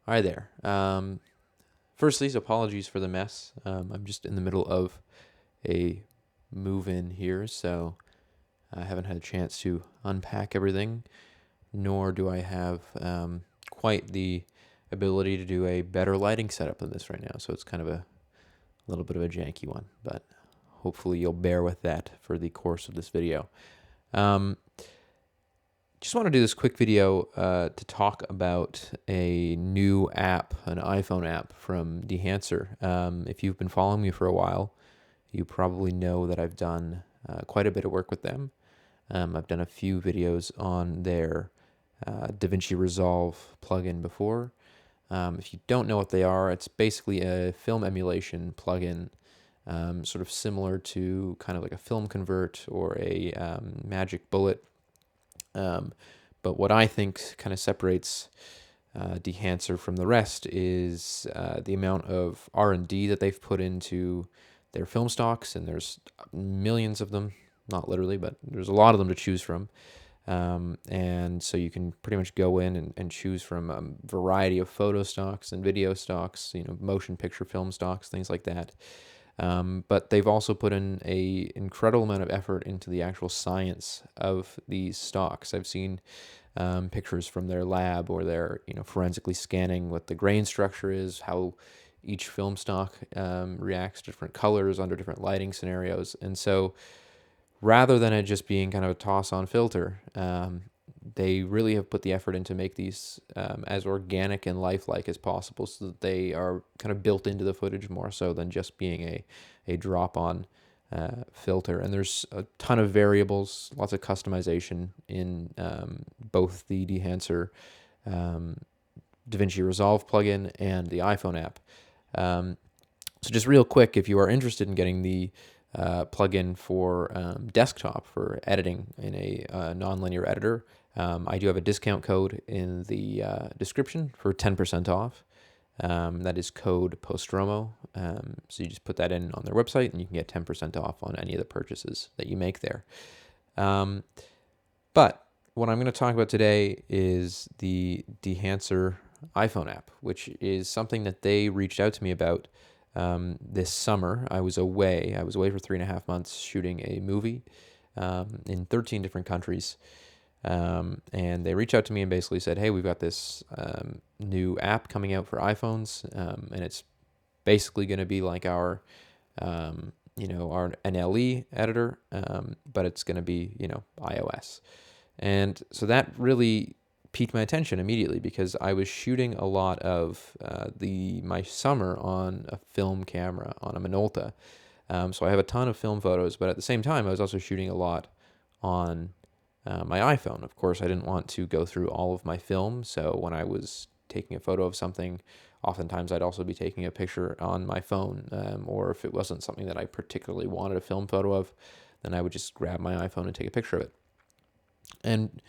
Hi there. Firstly, apologies for the mess. I'm just in the middle of a move in here, so I haven't had a chance to unpack everything, nor do I have quite the ability to do a better lighting setup than this right now. So it's kind of a little bit of a janky one, but hopefully you'll bear with that for the course of this video. Um, Just want to do this quick video to talk about a new app, an iPhone app from Dehancer. If you've been following me for a while, you probably know that I've done quite a bit of work with them. I've done a few videos on their DaVinci Resolve plugin before. If you don't know what they are, it's basically a film emulation plugin, sort of similar to kind of like a Film Convert or a Magic Bullet. But what I think kind of separates Dehancer from the rest is the amount of R&D that they've put into their film stocks, and there's millions of them, not literally, but there's a lot of them to choose from. And so you can pretty much go in and choose from a variety of photo stocks and video stocks, motion picture film stocks, things like that. But they've also put in a incredible amount of effort into the actual science of these stocks. I've seen pictures from their lab, or they're forensically scanning what the grain structure is, how each film stock reacts to different colors under different lighting scenarios. And so rather than it just being kind of a toss-on filter, they really have put the effort in to make these as organic and lifelike as possible, so that they are kind of built into the footage more so than just being a drop-on filter. And there's a ton of variables, lots of customization in both the Dehancer DaVinci Resolve plugin and the iPhone app. So just real quick, if you are interested in getting the plugin for desktop for editing in a nonlinear editor, I do have a discount code in the description for 10% off. That is code Postromo. So you just put that in on their website, and you can get 10% off on any of the purchases that you make there. But what I'm going to talk about today is the Dehancer iPhone app, which is something that they reached out to me about this summer. I was away. I was away for 3.5 months shooting a movie in 13 different countries. And they reached out to me and basically said, hey, we've got this new app coming out for iPhones, and it's basically going to be like our NLE editor, but it's going to be, iOS. And so that really piqued my attention immediately, because I was shooting a lot of my summer on a film camera, on a Minolta. So I have a ton of film photos, but at the same time, I was also shooting a lot on my iPhone. Of course, I didn't want to go through all of my film, so when I was taking a photo of something, oftentimes I'd also be taking a picture on my phone, or if it wasn't something that I particularly wanted a film photo of, then I would just grab my iPhone and take a picture of it. And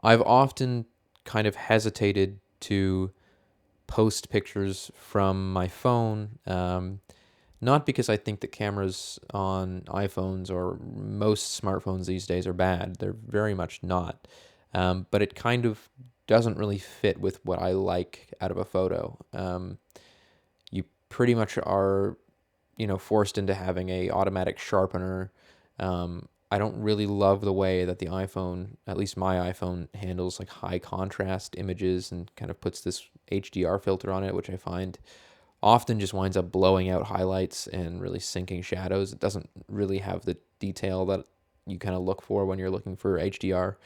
I've often kind of hesitated to post pictures from my phone, not because I think that cameras on iPhones or most smartphones these days are bad. They're very much not. But it kind of doesn't really fit with what I like out of a photo. You pretty much are, forced into having a automatic sharpener. I don't really love the way that the iPhone, at least my iPhone, handles like high contrast images and kind of puts this HDR filter on it, which I find often just winds up blowing out highlights and really sinking shadows. It doesn't really have the detail that you kind of look for when you're looking for HDR.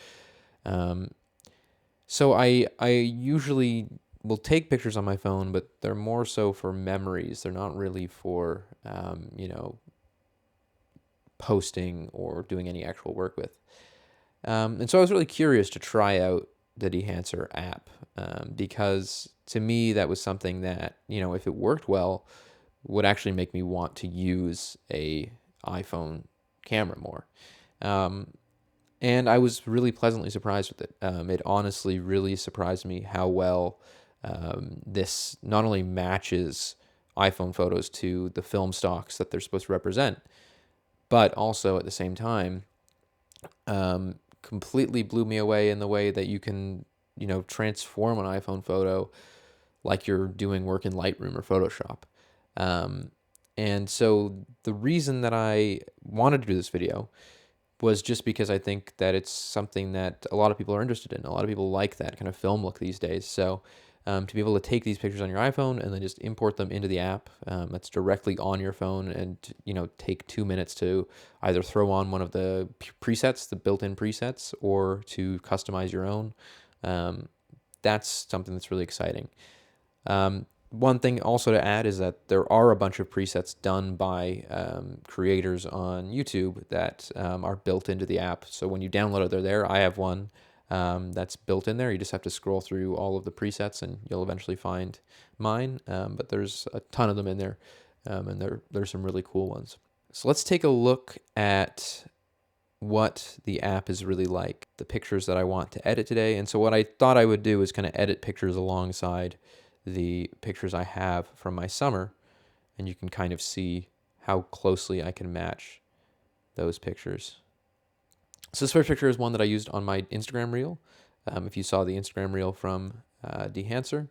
So I usually will take pictures on my phone, but they're more so for memories. They're not really for posting or doing any actual work with. And so I was really curious to try out the Dehancer app, because to me that was something that, if it worked well, would actually make me want to use a iPhone camera more. And I was really pleasantly surprised with it. It honestly really surprised me how well this not only matches iPhone photos to the film stocks that they're supposed to represent, but also at the same time, completely blew me away in the way that you can, transform an iPhone photo like you're doing work in Lightroom or Photoshop. Um, and so the reason that I wanted to do this video was just because I think that it's something that a lot of people are interested in. A lot of people like that kind of film look these days. So to be able to take these pictures on your iPhone and then just import them into the app that's directly on your phone, and take 2 minutes to either throw on one of the presets, the built-in presets, or to customize your own. That's something that's really exciting. One thing also to add is that there are a bunch of presets done by creators on YouTube that are built into the app. So when you download it, they're there. I have one that's built in there. You just have to scroll through all of the presets and you'll eventually find mine. But there's a ton of them in there, and there's some really cool ones. So let's take a look at what the app is really like, the pictures that I want to edit today. And so what I thought I would do is kind of edit pictures alongside the pictures I have from my summer, and you can kind of see how closely I can match those pictures. So this first picture is one that I used on my Instagram reel. If you saw the Instagram reel from Dehancer.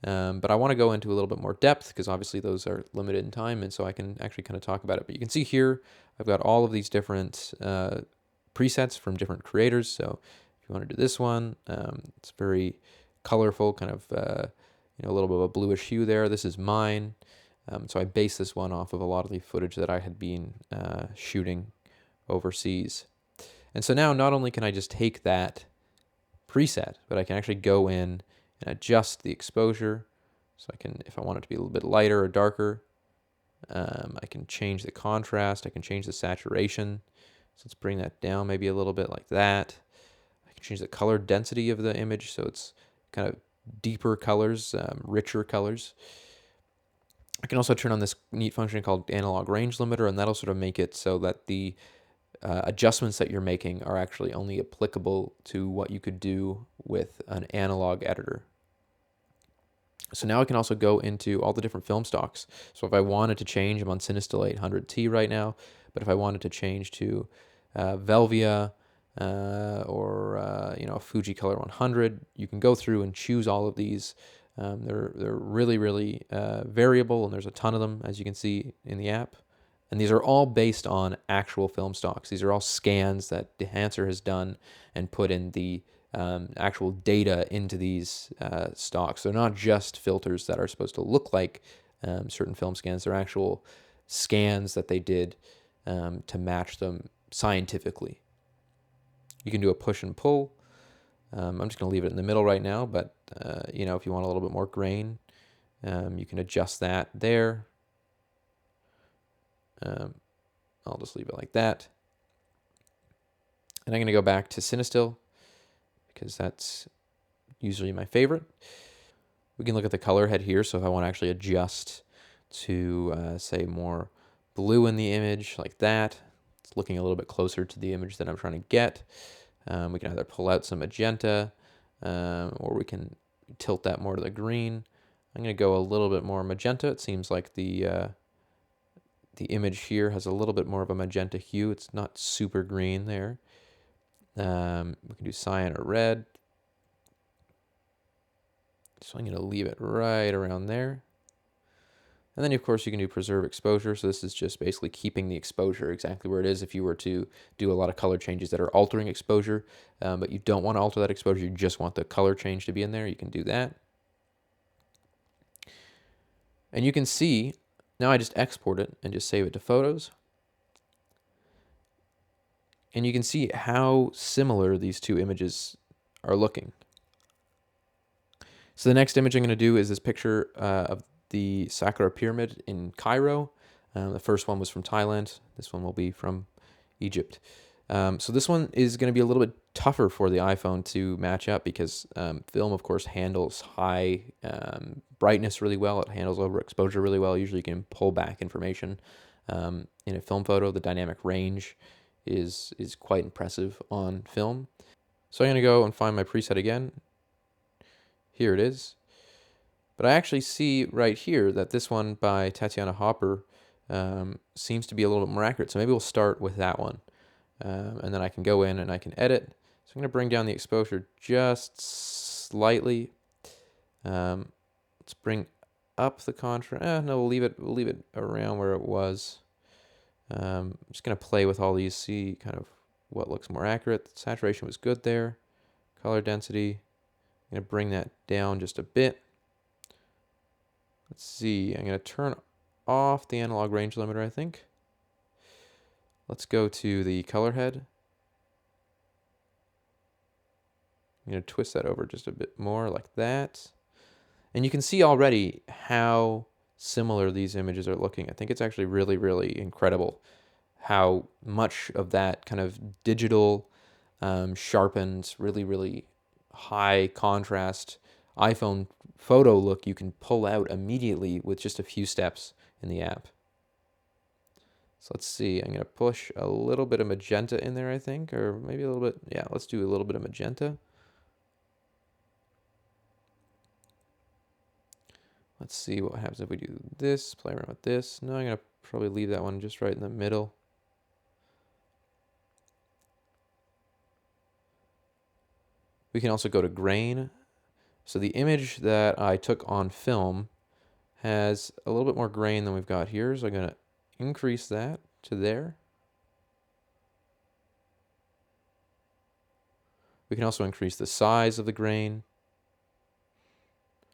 But I want to go into a little bit more depth because obviously those are limited in time, and so I can actually kind of talk about it. But you can see here I've got all of these different presets from different creators. So if you want to do this one, it's very colorful, kind of a little bit of a bluish hue there. This is mine. So I based this one off of a lot of the footage that I had been shooting overseas. And so now not only can I just take that preset, but I can actually go in and adjust the exposure. So I can, if I want it to be a little bit lighter or darker, I can change the contrast. I can change the saturation. So let's bring that down maybe a little bit like that. I can change the color density of the image so it's kind of deeper colors, richer colors. I can also turn on this neat function called analog range limiter, and that'll sort of make it so that the adjustments that you're making are actually only applicable to what you could do with an analog editor. So now I can also go into all the different film stocks. So if I wanted to change, I'm on Cinestill 800T right now, but if I wanted to change to Velvia or a Fuji Color 100, you can go through and choose all of these. They're really, really variable, and there's a ton of them, as you can see in the app. And these are all based on actual film stocks. These are all scans that Dehancer has done and put in the actual data into these stocks. They're not just filters that are supposed to look like certain film scans. They're actual scans that they did to match them scientifically. You can do a push and pull. I'm just going to leave it in the middle right now, but if you want a little bit more grain, you can adjust that there. I'll just leave it like that. And I'm going to go back to Cinestill because that's usually my favorite. We can look at the color head here. So if I want to actually adjust to, say, more blue in the image like that, it's looking a little bit closer to the image that I'm trying to get. We can either pull out some magenta or we can tilt that more to the green. I'm going to go a little bit more magenta. It seems like the image here has a little bit more of a magenta hue. It's not super green there. We can do cyan or red. So I'm going to leave it right around there. And then, of course, you can do preserve exposure. So this is just basically keeping the exposure exactly where it is. If you were to do a lot of color changes that are altering exposure, but you don't want to alter that exposure, you just want the color change to be in there, you can do that. And you can see, now I just export it and just save it to photos. And you can see how similar these two images are looking. So the next image I'm going to do is this picture of the Saqqara Pyramid in Cairo. The first one was from Thailand. This one will be from Egypt. So this one is going to be a little bit tougher for the iPhone to match up because film, of course, handles high brightness really well. It handles overexposure really well. Usually you can pull back information. In a film photo, the dynamic range is quite impressive on film. So I'm going to go and find my preset again. Here it is. But I actually see right here that this one by Tatiana Hopper seems to be a little bit more accurate. So maybe we'll start with that one. And then I can go in and I can edit. So I'm going to bring down the exposure just slightly, Let's bring up the contrast. No, we'll leave it around where it was. I'm just gonna play with all these, see kind of what looks more accurate. The saturation was good there. Color density. I'm gonna bring that down just a bit. Let's see. I'm gonna turn off the analog range limiter, I think. Let's go to the color head. I'm going to twist that over just a bit more like that. And you can see already how similar these images are looking. I think it's actually really, really incredible how much of that kind of digital, sharpened, really, really high contrast iPhone photo look you can pull out immediately with just a few steps in the app. So let's see, I'm going to push a little bit of magenta in there, I think, or maybe a little bit. Yeah, let's do a little bit of magenta. Let's see what happens if we do this, play around with this. No, I'm going to probably leave that one just right in the middle. We can also go to grain. So the image that I took on film has a little bit more grain than we've got here. So I'm going to increase that to there. We can also increase the size of the grain,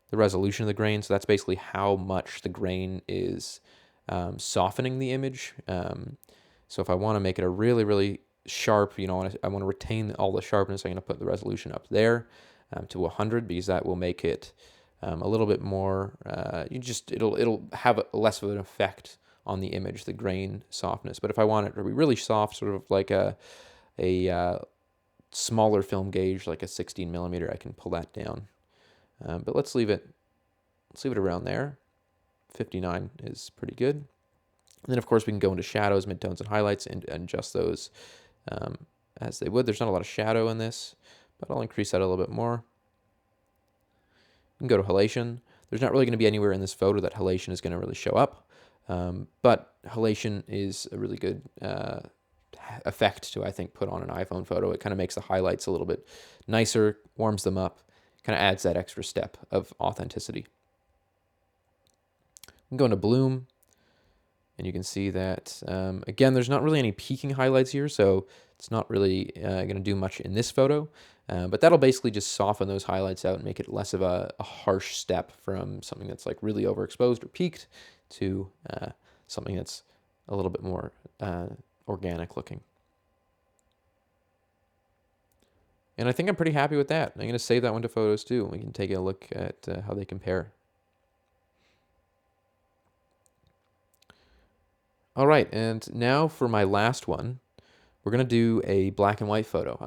the resolution of the grain. So that's basically how much the grain is softening the image. So if I want to make it a really, really sharp, I want to retain all the sharpness, I'm going to put the resolution up there to 100 because that will make it a little bit more. It'll have less of an effect on the image, the grain softness. But if I want it to be really soft, sort of like a smaller film gauge, like a 16 millimeter, I can pull that down. But let's leave it around there. 59 is pretty good. And then, of course, we can go into shadows, midtones, and highlights and adjust those as they would. There's not a lot of shadow in this, but I'll increase that a little bit more. We can go to halation. There's not really going to be anywhere in this photo that halation is going to really show up, but halation is a really good effect to, I think, put on an iPhone photo. It kind of makes the highlights a little bit nicer, warms them up, kind of adds that extra step of authenticity. We can go into bloom, and you can see that, again, there's not really any peaking highlights here, so it's not really going to do much in this photo. But that'll basically just soften those highlights out and make it less of a harsh step from something that's like really overexposed or peaked to something that's a little bit more organic looking. And I think I'm pretty happy with that. I'm going to save that one to photos too. We can take a look at how they compare. All right, and now for my last one, we're going to do a black and white photo.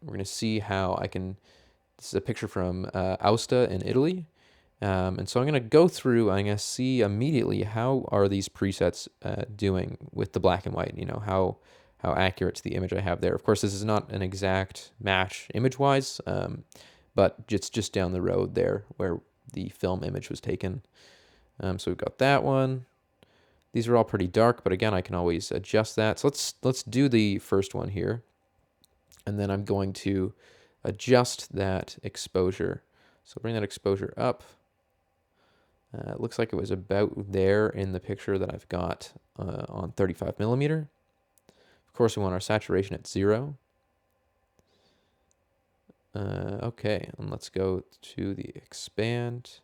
We're going to see how I can, this is a picture from Aosta in Italy. And so I'm going to go through, I'm going to see immediately how are these presets doing with the black and white, how accurate the image I have there. Of course, this is not an exact match image-wise, but it's just down the road there where the film image was taken. So we've got that one. These are all pretty dark, but again, I can always adjust that. So let's do the first one here. And then I'm going to adjust that exposure. So bring that exposure up. It looks like it was about there in the picture that I've got on 35 millimeter. Of course, we want our saturation at 0. Okay, and let's go to the expand.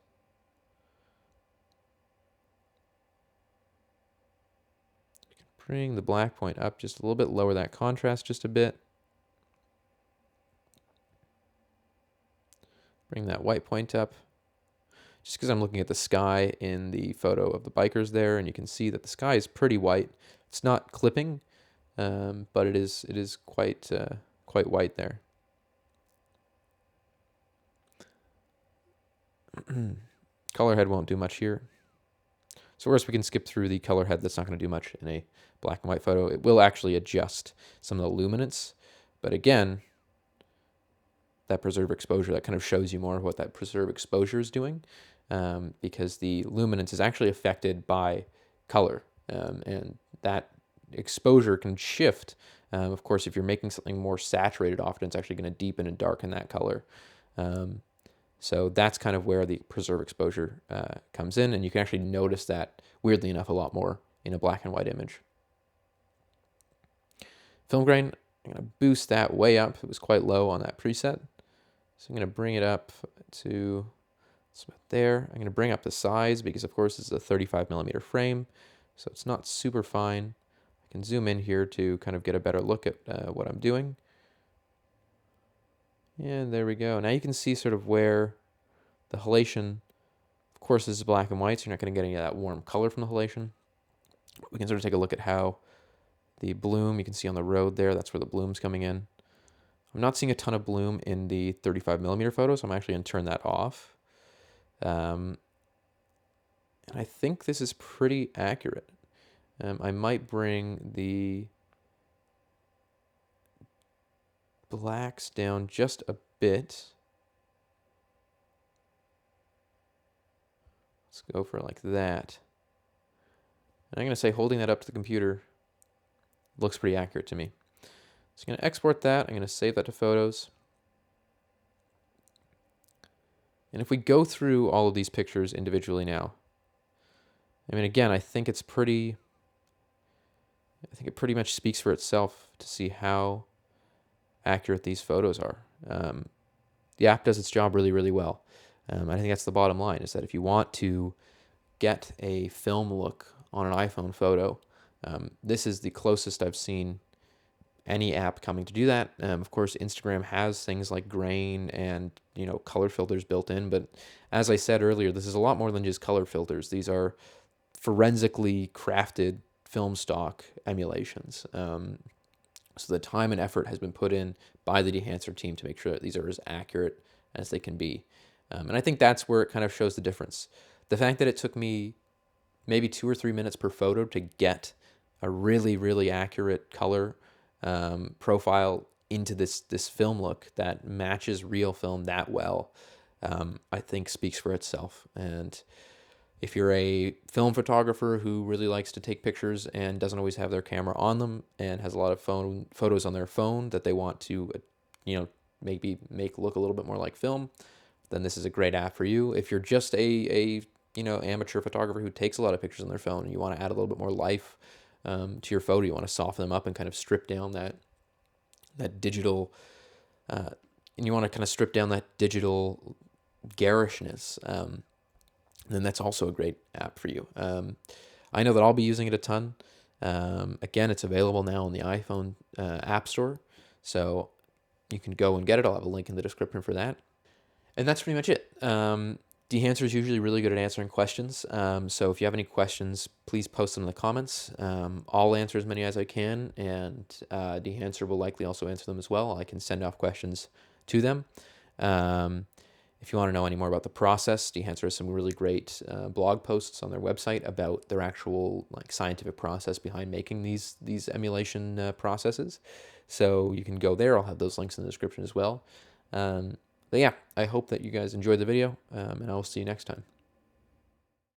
Bring the black point up just a little bit, lower that contrast just a bit. Bring that white point up. Just because I'm looking at the sky in the photo of the bikers there, and you can see that the sky is pretty white. It's not clipping, but it is quite white there. Color head won't do much here. So first we can skip through the color head. That's not going to do much in a black and white photo. It will actually adjust some of the luminance, but again, that preserve exposure, that kind of shows you more of what that preserve exposure is doing, because the luminance is actually affected by color, and that exposure can shift. Of course, if you're making something more saturated, often it's actually going to deepen and darken that color. So that's kind of where the preserve exposure comes in, and you can actually notice that, weirdly enough, a lot more in a black and white image. Film grain, I'm going to boost that way up. It was quite low on that preset. So I'm going to bring it up to about there. I'm going to bring up the size because, of course, it's a 35 millimeter frame, so it's not super fine. I can zoom in here to kind of get a better look at what I'm doing. And there we go. Now you can see sort of where the halation, of course, this is black and white, so you're not going to get any of that warm color from the halation. We can sort of take a look at how the bloom, you can see on the road there, that's where the bloom's coming in. I'm not seeing a ton of bloom in the 35 millimeter photo, so I'm actually going to turn that off. And I think this is pretty accurate. I might bring the blacks down just a bit. Let's go for like that. And I'm going to say holding that up to the computer looks pretty accurate to me. So I'm going to export that. I'm going to save that to photos. And if we go through all of these pictures individually now, I mean, again, I think it pretty much speaks for itself to see how accurate these photos are. The app does its job really, really well. I think that's the bottom line, is that if you want to get a film look on an iPhone photo, this is the closest I've seen any app coming to do that. Of course, Instagram has things like grain and color filters built in, but as I said earlier, this is a lot more than just color filters. These are forensically crafted film stock emulations. So the time and effort has been put in by the Dehancer team to make sure that these are as accurate as they can be. And I think that's where it kind of shows the difference. The fact that it took me maybe 2 or 3 minutes per photo to get a really, really accurate color profile into this film look that matches real film that well, I think speaks for itself. And if you're a film photographer who really likes to take pictures and doesn't always have their camera on them and has a lot of photos on their phone that they want to, maybe make look a little bit more like film, then this is a great app for you. If you're just a amateur photographer who takes a lot of pictures on their phone and you want to add a little bit more life to your photo, you want to soften them up and kind of strip down that digital, and you want to kind of strip down that digital garishness, then that's also a great app for you. I know that I'll be using it a ton. Again, it's available now on the iPhone App Store, so you can go and get it. I'll have a link in the description for that. And that's pretty much it. Dehancer is usually really good at answering questions, so if you have any questions, please post them in the comments. I'll answer as many as I can, and Dehancer will likely also answer them as well. I can send off questions to them. If you want to know any more about the process, Dehancer has some really great blog posts on their website about their actual scientific process behind making these emulation processes. So you can go there. I'll have those links in the description as well. But yeah, I hope that you guys enjoyed the video, and I will see you next time.